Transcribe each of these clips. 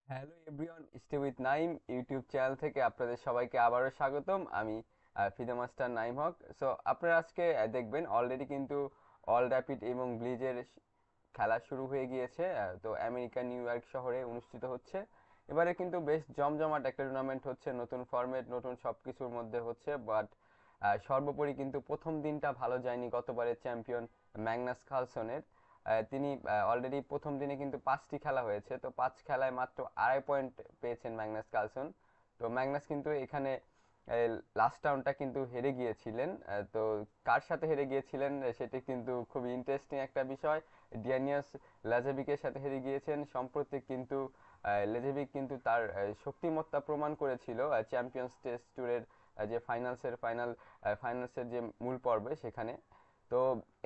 Hello everyone, stay with Naim YouTube channel থেকে আপনাদের সবাইকে আবারও স্বাগতম। আমি ফিদে মাস্টার নাইম হক। সো আপনারা আজকে দেখবেন অলরেডি কিন্তু অল র্যাপিড এবং ব্লিজের খেলা শুরু হয়ে গিয়েছে। তো আমেরিকা নিউ ইয়র্ক শহরে অনুষ্ঠিত হচ্ছে। এবারে কিন্তু বেশ জমজমাট একটা টুর্নামেন্ট হচ্ছে, নতুন ফরম্যাট, নতুন সব কিছুর মধ্যে হচ্ছে। বাট সর্বোপরি কিন্তু প্রথম দিনটা ভালো যায়নি গতবারের চ্যাম্পিয়ন ম্যাগনাস কার্লসনের। তিনি অলরেডি প্রথম দিনে কিন্তু 5টি খেলা হয়েছে, তো 5 খেলায় মাত্র 2.5 পয়েন্ট পেয়েছেন ম্যাগনাস কার্লসন। তো ম্যাগনাস কিন্তু এখানে লাস্ট রাউন্ডটা কিন্তু হেরে গিয়েছিলেন। তো কার সাথে হেরে গিয়েছিলেন সেটি কিন্তু খুবই ইন্টারেস্টিং একটা বিষয়। ডিয়ানিয়াস লাজেভিকের সাথে হেরে গিয়েছেন। সম্প্রতি কিন্তু লেজেভিক কিন্তু তার শক্তিমত্তা প্রমাণ করেছিল চ্যাম্পিয়ন্স টেস্ট ট্যুরের যে ফাইনালসের যে মূল পর্বে সেখানে। তো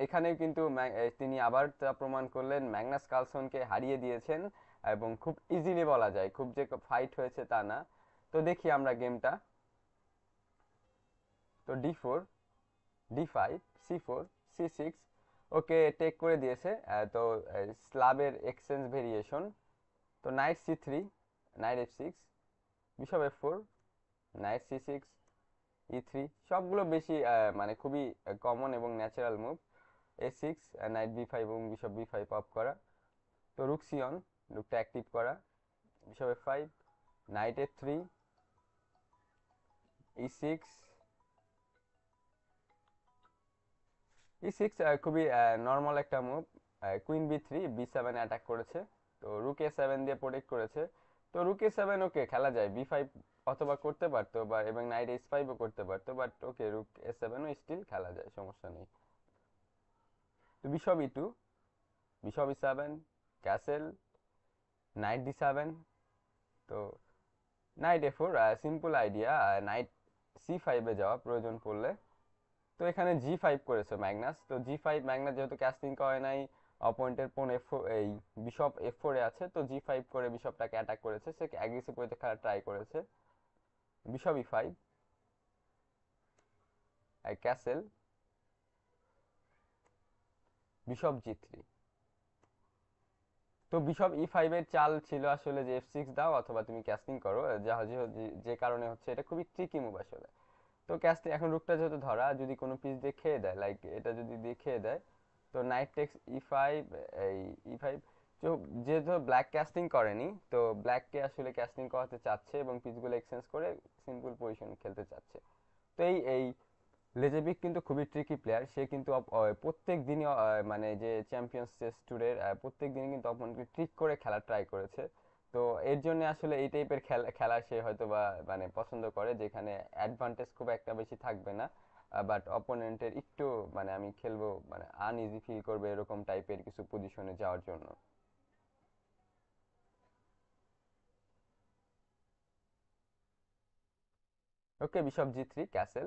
এখানে কিন্তু তিনি আবার তা প্রমাণ করলেন, ম্যাগনাস কার্লসনকে হারিয়ে দিয়েছেন এবং খুব ইজিলি বলা যায়, খুব যে ফাইট হয়েছে তা না। তো দেখি আমরা গেমটা। তো ডি4, ডি5, সি4, সি6, ওকে টেক করে দিয়েছে। তো স্লাবের এক্সচেঞ্জ ভেরিয়েশন। তো নাইট সি3, নাইট এফ6, বিশপ এফ4, নাইট সি6, ই3, সবগুলো বেশি মানে খুবই কমন এবং ন্যাচারাল মুভ। এ6, নাইট বি5 এবং বিশপ বি5 অফ করা। তো রুক সি1, রুকটা অ্যাক্টিভ করা। বিশপ এফ5, নাইট এফ3, ই6, ই6 খুবই নর্মাল একটা মুভ। কুইন বি3, বি7 অ্যাটাক করেছে। তো রুক এ7 দিয়ে প্রোটেক্ট করেছে। তো রুক এ7 ওকে খেলা যায়, বি5 অথবা করতে পারতো, বা এবং নাইট এইচ5ও করতে পারতো, বাট ওকে রুক এ7ও স্টিল খেলা যায়, সমস্যা নেই। তো বিশপ ই2, বিশপ ই7, ক্যাসেল, নাইট ডি7। তো নাইট এ4, সিম্পল আইডিয়া, নাইট সি5-এ যাওয়া প্রয়োজন পড়লে। তো এখানে জি5 করেছে ম্যাগনাস। তো জি5, ম্যাগনাস যেহেতু ক্যাস্টিং করে নাই, অপোনেন্টের পোন এফ4, এই বিশপ এফ4-এ আছে, তো জি5 করে বিশপটাকে অ্যাটাক করেছে, সে অ্যাগ্রেসিভ ওয়েতে খেলা ট্রাই করেছে। বিশপ ই5, ক্যাসেল, বিশপ জি3। তো বিশপ ই5 এর চাল ছিল আসলে যে এফ6 দাও অথবা তুমি ক্যাস্টিং করো, যা যে কারণে হচ্ছে এটা খুবই ট্রিকি মুভ আসলে। তো ক্যাস্টিং এখন রুকটা যেহেতু ধরা, যদি কোনো পিস দিয়ে খেয়ে দেয়, লাইক এটা যদি দিয়ে খেয়ে দেয়, তো নাইট টেক্স ই5, এই ই5। তো যেহেতু ব্ল্যাক ক্যাস্টিং করেনি, তো ব্ল্যাককে আসলে ক্যাস্টিং করাতে চাচ্ছে এবং পিসগুলো এক্সচেঞ্জ করে সিম্পল পজিশন খেলতে চাচ্ছে। তো এই লেজেবিক কিন্তু খুবই ট্রিকি প্লেয়ার। সে কিন্তু প্রত্যেক দিনই মানে যে চ্যাম্পিয়ন্স চেস ট্যুরের প্রত্যেক দিনই কিন্তু অপোনেন্টকে ট্রিক করে খেলা ট্রাই করেছে। তো এর জন্য আসলে এই টাইপের খেলা সে হয়তো বা মানে পছন্দ করে, যেখানে অ্যাডভান্টেজ খুব একটা বেশি থাকবে না, বাট অপোনেন্টের একটু মানে আমি খেলবো মানে আনইজি ফিল করবে, এরকম টাইপের কিছু পজিশনে যাওয়ার জন্য। ওকে, বিশপ জি3, ক্যাসেল,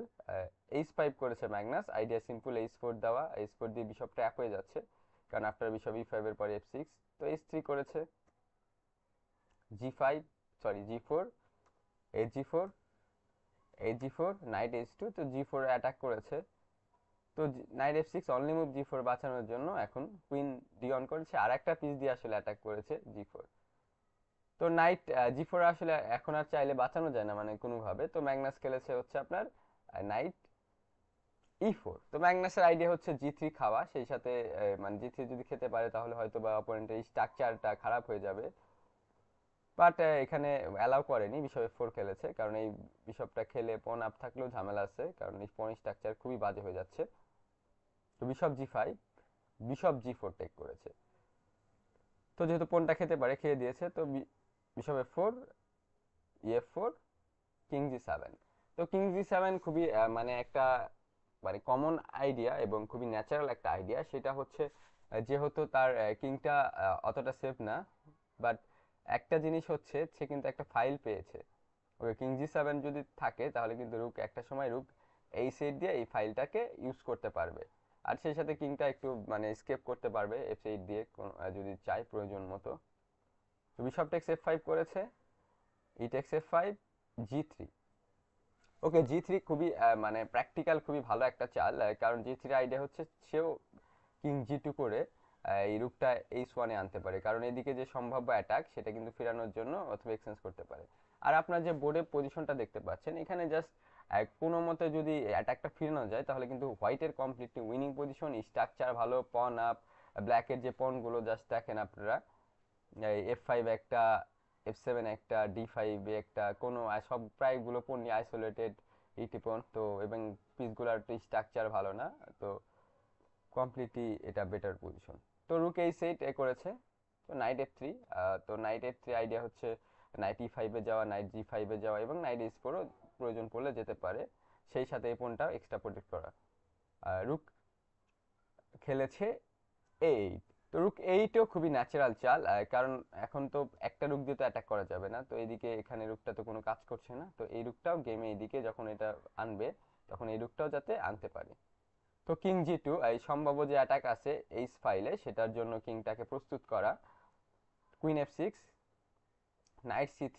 এইচ5 করেছে ম্যাগনাস। আইডিয়া সিম্পল, এইচ4 দেওয়া, এইচ4 দিয়ে বিশপ ট্র্যাপ হয়ে যাচ্ছে, কারণ আফটার বিশপ ই5 এর পরে এফ6। তো এইচ3 করেছে, ZEE5, sorry জি4, H জি4, H জি4, night এইচ2। তো জি4 অ্যাটাক করেছে। তো নাইট এফ6 অনলি মুভ জি4 বাঁচানোর জন্য এখন কুইন ডি অন করেছে, আর একটা পিস দিয়ে আসলে অ্যাটাক করেছে জি4। তো নাইট জি4 আসলে এখন আর চাইলে বাঁচানো যায় না মানে কোনোভাবে। তো ম্যাগনাস খেলেছে হচ্ছে আপনার নাইট ই4। তো ম্যাগনাসের আইডিয়া হচ্ছে জি3 খাওয়া, সেই সাথে মানে জি3 যদি খেতে পারে তাহলে হয়তো বা অপোনেন্টের স্ট্রাকচারটা খারাপ হয়ে যাবে। বাট এখানে অ্যালাউ করেনি, বিশপ এফ4 খেলেছে, কারণ এই বিশপটা খেলে পন আপ থাকলেও ঝামেলা আছে, কারণ এই পন স্ট্রাকচার খুবই বাজে হয়ে যাচ্ছে। তো বিশপ জি5, বিশপ জি4 টেক করেছে। তো যেহেতু পনটা খেতে পারে, খেয়ে দিয়েছে। তো বিশপ এফ4, ইএফ4, কিং জি7। তো কিং জি7 খুবই মানে একটা মানে কমন আইডিয়া এবং খুবই ন্যাচারাল একটা আইডিয়া। সেটা হচ্ছে যেহেতু তার কিংটা অতটা সেফ না, বাট একটা জিনিস হচ্ছে সে কিন্তু একটা ফাইল পেয়েছে। ওকে, কিং জি7 যদি থাকে তাহলে কিন্তু রুক একটা সময় রুক এই সেট দিয়ে এই ফাইলটাকে ইউজ করতে পারবে। আর সেই সাথে কিংটা একটু মানে স্কেপ করতে পারবে এফ8 দিয়ে যদি চাই প্রয়োজন মতো। তো বিশপ টেক্স এফ5 করেছে, ই টেক্স এফ5, জি3। ওকে, জি3 খুবই মানে প্র্যাকটিক্যাল, খুবই ভালো একটা চাল, কারণ জি3 আইডিয়া হচ্ছে সেও কিং জি2 করে এই রুকটা H1-এ আনতে পারে, কারণ এদিকে যে সম্ভাব্য অ্যাটাক সেটা কিন্তু ফেরানোর জন্য অথবা এক্সচেঞ্জ করতে পারে। আর আপনার যে বোর্ডে পজিশনটা দেখতে পাচ্ছেন এখানে জাস্ট কোনো মতে যদি অ্যাটাকটা ফিরানো যায় তাহলে কিন্তু হোয়াইটের কমপ্লিটলি উইনিং পজিশন, স্ট্রাকচার ভালো, পন আপ, ব্ল্যাকের যে পনগুলো জাস্ট দেখেন আপনারা, F5 একটা, F7 একটা, D5 একটা, কোনো সব প্রায়গুলো পন নিয়ে আইসোলেটেড ইটি পন তো, এবং পিসগুলোর স্ট্রাকচার ভালো না, তো কমপ্লিটলি এটা বেটার পজিশন। তো রুক H8 করেছে, তো নাইট F3, তো নাইট F3 আইডিয়া হচ্ছে নাইট E5-এ যাওয়া, নাইট G5-এ যাওয়া এবং নাইট H4-ও প্রয়োজন পড়লে যেতে পারে, সেই সাথে এই পনটা এক্সট্রা প্রোটেক্ট করা। রুক খেলেছে এইট, তো রুক এইটও খুবই ন্যাচারাল চাল, কারণ এখন তো একটা রুক দিয়ে তো অ্যাটাক করা যাবে না, তো এইদিকে এখানে রুকটা তো কোনো কাজ করছে না, তো এই রুকটাও গেমে এইদিকে যখন এটা আনবে তখন এই রুকটাও যাতে আনতে পারে। তো কিং G2, এই সম্ভাব্য যে অ্যাটাক আছে এই ফাইলে সেটার জন্য কিংটাকে প্রস্তুত করা। Queen F6, night C3,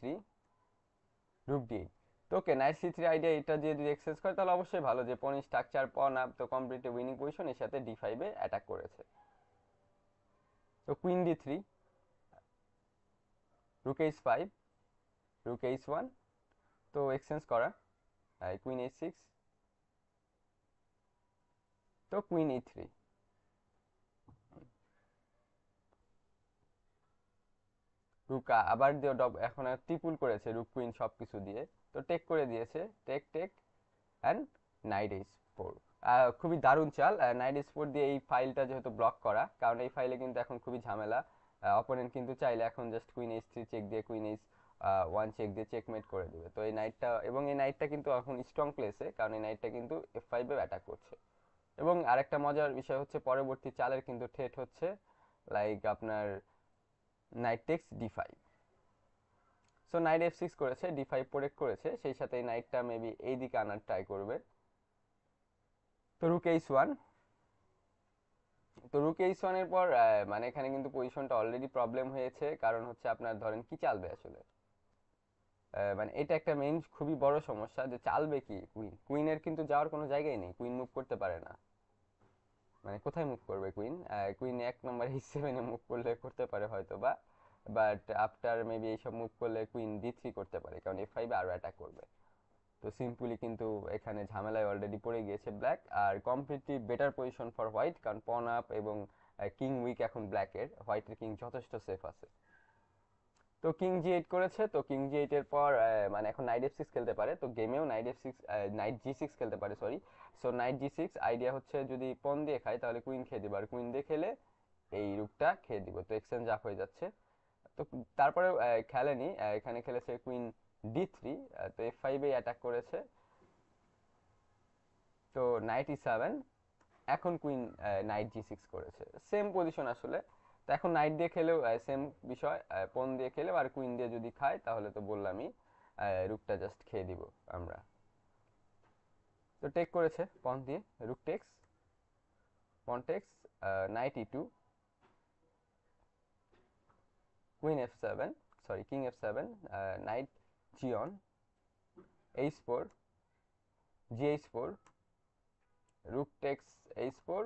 রুক D8। তো ওকে, নাইট C3 আইডিয়া এটা দিয়ে যদি এক্সেস করে তাহলে অবশ্যই ভালো, যে পনি স্ট্রাকচার পন আপ, তো কমপ্লিটলি উইনিং পজিশন, এর সাথে D5-এ অ্যাটাক করেছে। তো কুইন D3, রুক H5, রুক H1, তো এক্সচেঞ্জ করা, কুইন H6, তো কুইন E3। রুক আবার দিয়ে এখন ট্রিপুল করেছে, রুক কুইন সব কিছু দিয়ে, তো টেক করে দিয়েছে, take take and night H4। খুবই দারুণ চাল, নাইট H4 দিয়ে এই ফাইলটা যেহেতু ব্লক করা, কারণ এই ফাইলে কিন্তু এখন খুবই ঝামেলা, অপোনেন্ট কিন্তু চাইলে এখন জাস্ট কুইন H3 চেক দিয়ে, কুইন H1 চেক দিয়ে চেকমেট করে দিবে। তো এই নাইটটা, এবং এই নাইটটা কিন্তু এখন স্ট্রং প্লেসে, কারণ এই নাইটটা কিন্তু F5-এ অ্যাটাক করছে। এবং আরেকটা মজার বিষয় হচ্ছে পরবর্তী চালের কিন্তু থ্রেট হচ্ছে লাইক আপনার night text D5। So night F6 করেছে, D5 প্রোটেক্ট করেছে, সেই সাথে এই নাইটটা মেবি এই দিকে আনার ট্রাই করবে। তো রুক H1, তো রুক H1 এর পর মানে এখানে কিন্তু পজিশনটা অলরেডি প্রবলেম হয়েছে, কারণ হচ্ছে আপনার ধরেন কি চালবে আসলে, মানে এটা একটা মেইন খুবই বড় সমস্যা, যে চালবে কি কুইনের কিন্তু যাওয়ার কোনো জায়গায় নেই, কুইন মুভ করতে পারে না, মানে কোথায় মুভ করবে কুইন, কুইন এক নম্বর H7-এ মুভ করলে করতে পারে হয়তো বা, বাট আফটার মেবি এইসব মুভ করলে কুইন D3 করতে পারে, কারণ F5-এ আরও অ্যাটাক করবে। তো সিম্পলি কিন্তু এখানে ঝামেলায় অলরেডি পড়ে গিয়েছে ব্ল্যাক, আর completely better position for white, কারণ পন আপ এবং কিং উইক এখন ব্ল্যাকের, হোয়াইটের কিং যথেষ্ট সেফ আছে। তো কিং G8 করেছে, তো কিং G8 এর পর মানে এখন নাইট F6 খেলতে পারে, তো গেমেও নাইট G6 খেলতে পারে, sorry. So night G6 idea হচ্ছে যদি পন দিয়ে খায় তাহলে কুইন খেয়ে দিবে, আর কুইন দিয়ে খেলে এই রুকটা খেয়ে দিব, তো এক্সচেঞ্জ আপ হয়ে যাচ্ছে। তো তারপরে খেলেনি, এখানে খেলেছে কুইন D3, তো F5-এ অ্যাটাক করেছে, তো নাইট E7, এখন কুইন নাইট G6 করেছে, সেম পজিশন আসলে। তো এখন নাইট দিয়ে খেলেও সেম বিষয়, পন দিয়ে খেলেও, আর কুইন দিয়ে যদি খায় তাহলে তো বললামই রুকটা জাস্ট খেয়ে দিব আমরা। তো টেক করেছে পন দিয়ে, rook takes, pawn takes, knight E2, queen F7, sorry king F7, knight G on, H4, GH4, rook takes H4।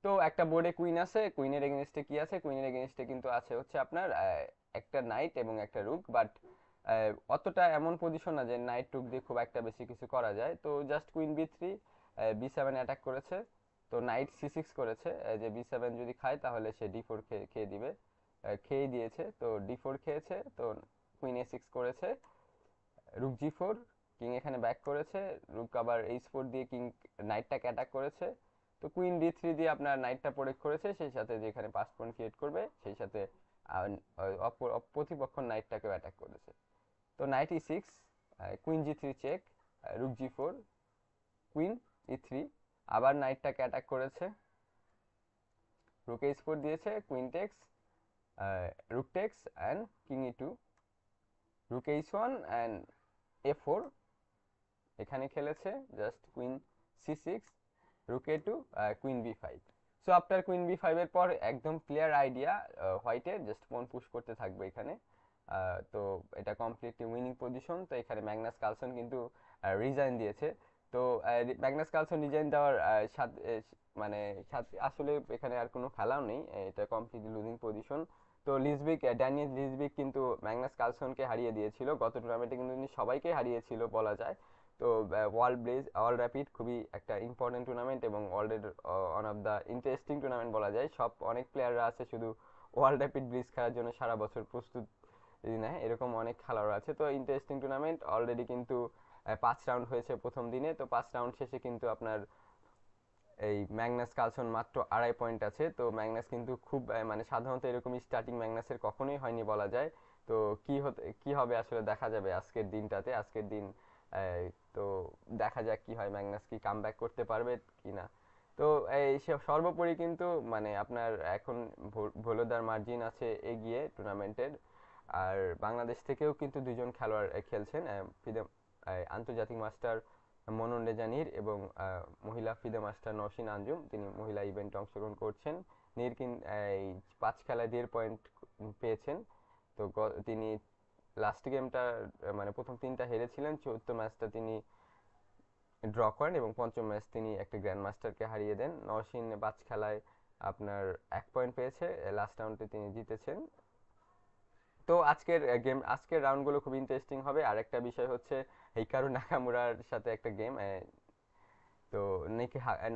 তো একটা বোর্ডে কুইন আছে, কুইনের এগেনস্টে কি আছে, কুইনের এগেনস্টে কিন্তু আছে হচ্ছে আপনার একটা নাইট এবং একটা রুক, বাট অতটা এমন পজিশন না যে নাইট রুক দিয়ে খুব একটা বেশি কিছু করা যায়, তো just queen B3, B7 attack করেছে, তো নাইট C6 করেছে, যে B7 যদি খায় তাহলে সে D4 খেয়ে দিবে, খেয়ে দিয়েছে, তো D4 খেয়েছে, তো কুইন A6 করেছে, রুক G4, কিং এখানে ব্যাক করেছে, রুক আবার H4 দিয়ে কিং নাইটটাকে অ্যাটাক করেছে, তো কুইন D3 দিয়ে আপনার নাইটটা প্রোটেক্ট করেছে, সেই সাথে যেখানে পাস পয়েন্ট ক্রিয়েট করবে সেই সাথে প্রতিপক্ষ নাইটটাকেও অ্যাটাক করেছে। তো knight E6, queen G3 check, rook G4, queen E3, আবার নাইটটাকে অ্যাটাক করেছে, রুক H4 দিয়েছে, queen takes, rook takes and king E2, rook H1 and A4, এখানে খেলেছে just queen C6, rook A2, queen B5। So after queen B5 এর পর একদম clear idea, হোয়াইটের জাস্ট পন পুশ করতে থাকবে এখানে, তো এটা কমপ্লিটলি উইনিং পজিশন। তো এখানে ম্যাগনাস কালসন কিন্তু রিজাইন দিয়েছে, তো ম্যাগনাস কার্লসন রিজাইন দেওয়ার মানে আসলে এখানে আর কোনো খেলাও নেই, এটা কমপ্লিটলি লুজিং পজিশন। তো ড্যানিয়েল লিসবিক কিন্তু ম্যাগনাস কার্লসনকে হারিয়ে দিয়েছিল গত টুর্নামেন্টে, কিন্তু তিনি সবাইকে হারিয়েছিল বলা যায়। তো ওয়ার্ল্ড র্যাপিড খুবই একটা ইম্পর্টেন্ট টুর্নামেন্ট এবং ওয়ার্ল্ডের one of the interesting tournament বলা যায়। অনেক প্লেয়াররা আছে শুধু ওয়ার্ল্ড র্যাপিড ব্লিজ খেলার জন্য সারা বছর প্রস্তুত নেয়, এরকম অনেক খেলোয়াড় আছে। তো ইন্টারেস্টিং টুর্নামেন্ট অলরেডি কিন্তু 5 রাউন্ড হয়েছে প্রথম দিনে। তো 5 রাউন্ড শেষে কিন্তু আপনার এই ম্যাগনাস কার্লসন মাত্র 2.5 পয়েন্ট আছে। তো ম্যাগনাস কিন্তু খুব মানে সাধারণত এরকমই স্টার্টিং ম্যাগনাসের কখনোই হয়নি বলা যায়। তো কি হবে আসলে দেখা যাবে আজকের দিনটাতে। আজকের দিন তো দেখা যাক কি হয়, ম্যাগনাস কি কামব্যাক করতে পারবে কিনা। তো এই সর্বোপরি কিন্তু মানে আপনার এখন ভোলোদার মার্জিন আছে এগিয়ে টুর্নামেন্টের। আর বাংলাদেশ থেকেও কিন্তু 2জন খেলোয়াড় খেলছেন, আন্তর্জাতিক মাস্টার মনন রেজানির এবং মহিলা ফিদে মাস্টার নওশিন আঞ্জুম, তিনি মহিলা ইভেন্টে অংশগ্রহণ করছেন। নীর এই 5 খেলায় 1.5 পয়েন্ট পেয়েছেন। তো তিনি লাস্ট গেমটা মানে প্রথম 3টা হেরেছিলেন, 4th ম্যাচটা তিনি ড্র করেন এবং পঞ্চম ম্যাচ তিনি একটা গ্র্যান্ড মাস্টারকে হারিয়ে দেন। নওশিন 5 খেলায় আপনার 1 পয়েন্ট পেয়েছে, লাস্ট রাউন্ডে তিনি জিতেছেন। তো আজকের রাউন্ডগুলো খুব ইন্টারেস্টিং হবে। আর একটা বিষয় হচ্ছে হিকারু নাকামুরার সাথে একটা গেম। তো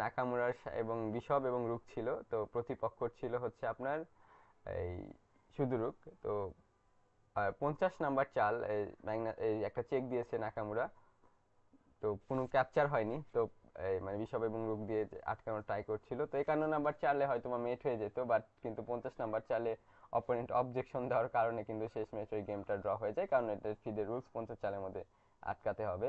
নাকামুরার এবং বিশপ এবং রুক ছিল, তো প্রতিপক্ষ ছিল হচ্ছে আপনার এই সুদুরুক। তো 50 নাম্বার চাল এই একটা চেক দিয়েছে নাকামুরা, তো কোনো ক্যাপচার হয়নি। তো মানে বিশপ এবং রুক দিয়ে আটকানোর ট্রাই করছিল। তো 51 নাম্বার চালে হয়তো মেট হয়ে যেত, বাট কিন্তু 50 নাম্বার চালে অপোনেন্ট অবজেকশন দেওয়ার কারণে কিন্তু শেষ ম্যাচ ওই গেমটা ড্র হয়ে যায়, কারণ এটা ফিডে রুলস 50 চালের মধ্যে আটকাতে হবে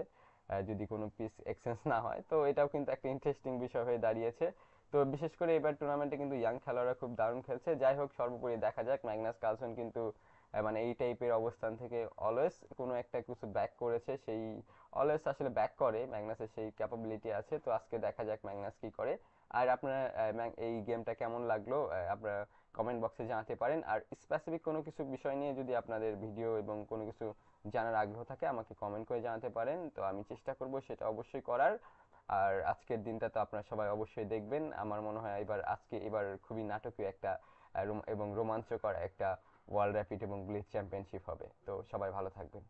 যদি কোনো পিস এক্সচেঞ্জ না হয়। তো এটাও কিন্তু একটা ইন্টারেস্টিং বিষয় হয়ে দাঁড়িয়েছে। তো বিশেষ করে এবার টুর্নামেন্টে কিন্তু ইয়াং খেলোয়াড়রা খুব দারুণ খেলছে। যাই হোক, সর্বোপরি দেখা যাক। ম্যাগনাস কার্লসন কিন্তু মানে এই টাইপের অবস্থান থেকে অলওয়েজ কোনো একটা কিছু ব্যাক করেছে, সেই অলওয়েজ আসলে ব্যাক করে, ম্যাগনাসের সেই ক্যাপাবিলিটি আছে। তো আজকে দেখা যাক ম্যাগনাস কি করে। আর আপনারা এই গেমটা কেমন লাগলো আপনারা কমেন্ট বক্সে জানাতে পারেন। আর স্পেসিফিক কোনো কিছু বিষয় নিয়ে যদি আপনাদের ভিডিও এবং কোনো কিছু জানার আগ্রহ থাকে আমাকে কমেন্ট করে জানাতে পারেন, তো আমি চেষ্টা করব সেটা অবশ্যই করার। আর আজকের দিনটা তো আপনারা সবাই অবশ্যই দেখবেন। আমার মনে হয় এবার খুবই নাটকীয় একটা এবং রোমাঞ্চকর একটা ওয়ার্ল্ড র্যাপিড এবং ব্লিটজ চ্যাম্পিয়নশিপ হবে। তো সবাই ভালো থাকবেন।